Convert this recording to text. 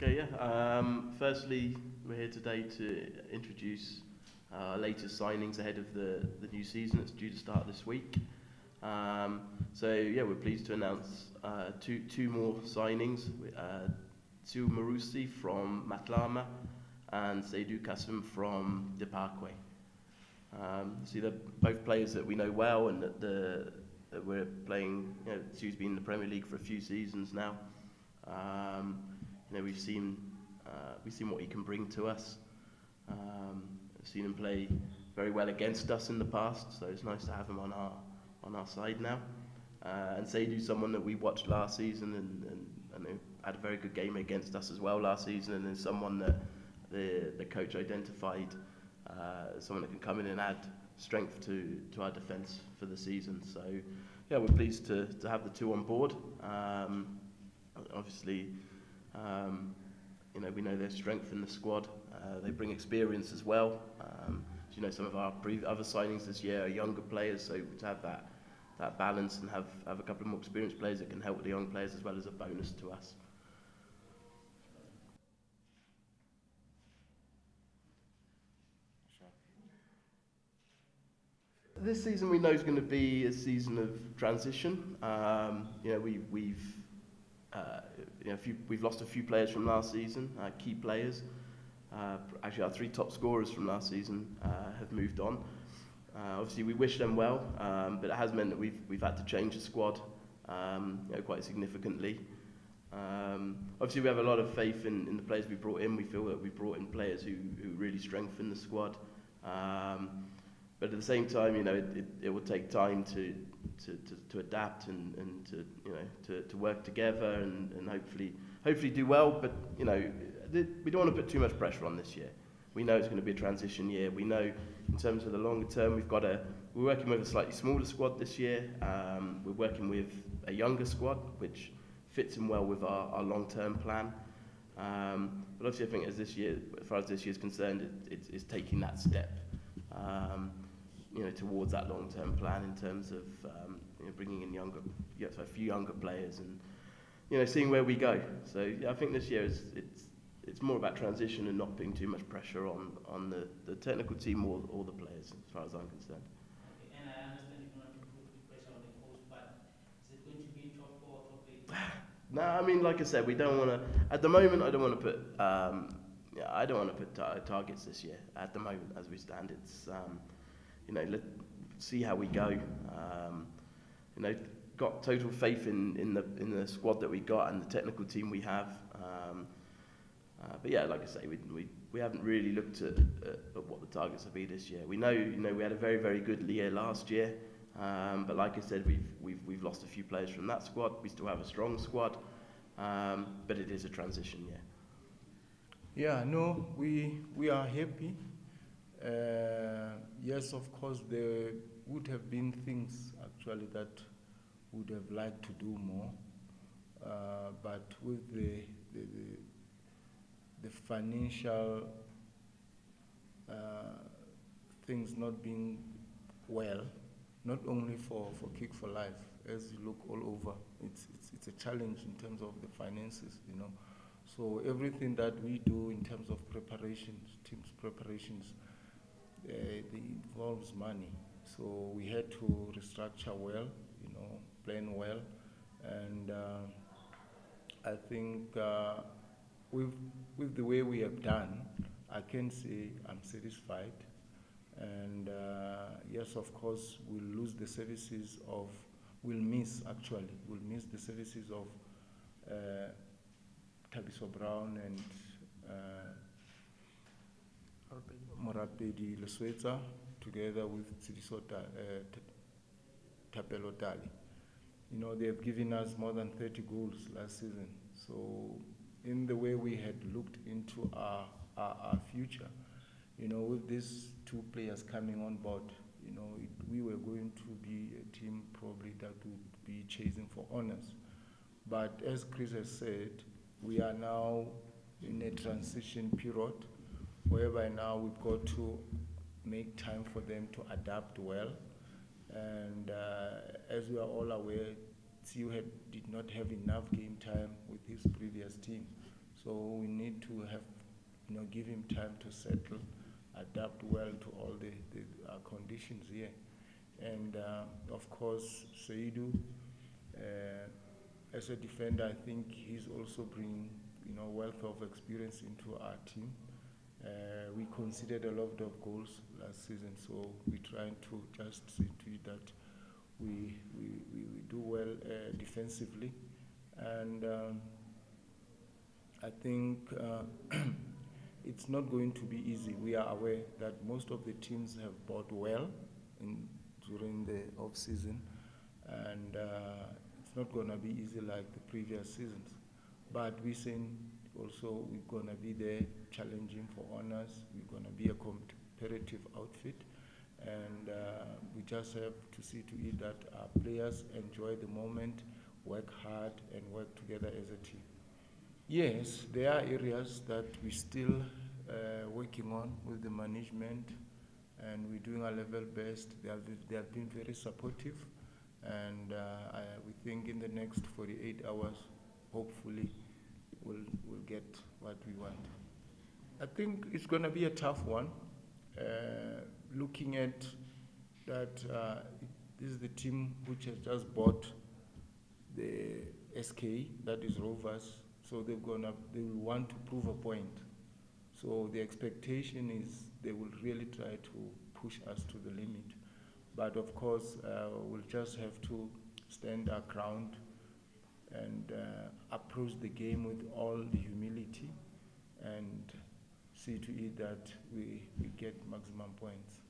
Okay, yeah. Firstly, we're here today to introduce our latest signings ahead of the new season. It's due to start this week. So yeah, we're pleased to announce two more signings. Tsu Marusi from Matlama and Seydou Kassem from the Parkway. So they're both players that we know well and that we're playing. Tsu's been in the Premier League for a few seasons now. We've seen what he can bring to us. I've seen him play very well against us in the past, so it's nice to have him on our side now. And Seydou's someone that we watched last season and had a very good game against us as well last season, and is someone that the coach identified as someone that can come in and add strength to our defence for the season. So yeah, we're pleased to have the two on board. Obviously, we know their strength in the squad. They bring experience as well. Some of our other signings this year are younger players, so to have that balance and have a couple of more experienced players that can help with the young players as well as a bonus to us. This season we know is going to be a season of transition. We've lost a few players from last season, key players. Actually, our three top scorers from last season have moved on. Obviously, we wish them well, but it has meant that we've had to change the squad quite significantly. Obviously, we have a lot of faith in the players we brought in. We feel that we brought in players who really strengthen the squad. But at the same time, it will take time to adapt and to work together and hopefully do well. But we don't want to put too much pressure on this year. We know it's going to be a transition year. We know in terms of the longer term, we're working with a slightly smaller squad this year. We're working with a younger squad, which fits in well with our long-term plan. But obviously, I think as far as this year is concerned, it's taking that step. Towards that long-term plan in terms of bringing in a few younger players and seeing where we go. So yeah, I think this year it's more about transition and not putting too much pressure on the technical team or the players, as far as I'm concerned. Okay, and I understand you don't want to put pressure on the coach, but is it going to be top 4, top 8? No, I mean, like I said, we don't want to. At the moment, I don't want to put. I don't want to put targets this year. At the moment, as we stand, it's. Let's see how we go. Got total faith in the squad that we got and the technical team we have. But yeah, like I say, we haven't really looked at what the targets will be this year. We know we had a very, very good year last year, but like I said, we've lost a few players from that squad. We still have a strong squad, but it is a transition year. Yeah, no, we are happy. Yes, of course, there would have been things actually that would have liked to do more, but with the financial things not being well, not only for Kick4Life, as you look all over, it's a challenge in terms of the finances, So everything that we do in terms of preparations, teams preparations, it involves money. So we had to restructure well, plan well, and I think with the way we have done, I can say I'm satisfied. And yes, of course, we'll miss the services of Tabiso Brown and Morapedi Leswetsa, together with Tsidiso Tapelo Dali. They have given us more than 30 goals last season. So in the way we had looked into our future, with these two players coming on board, we were going to be a team probably that would be chasing for honors. But as Chris has said, we are now in a transition period, whereby now we've got to make time for them to adapt well. And as we are all aware, Tsu did not have enough game time with his previous team. So we need to have, give him time to settle, adapt well to all the conditions here. And of course, Saidu, as a defender, I think he's also bringing, wealth of experience into our team. We conceded a lot of goals last season, so we're trying to just see to it that we do well defensively. And I think it's not going to be easy. We are aware that most of the teams have bought well during the off-season, and it's not going to be easy like the previous seasons. But we're saying also we're going to be there challenging for honors. We're going to be a competitive outfit, and we just have to see to it that our players enjoy the moment, work hard, and work together as a team. Yes, there are areas that we're still working on with the management, and we're doing our level best. They have been very supportive, and we think in the next 48 hours, hopefully, we'll get what we want. I think it's going to be a tough one. Looking at that, this is the team which has just bought the SK, that is Rovers, so they will want to prove a point. So the expectation is they will really try to push us to the limit. But of course, we'll just have to stand our ground and approach the game with all the humility and see to it that we get maximum points.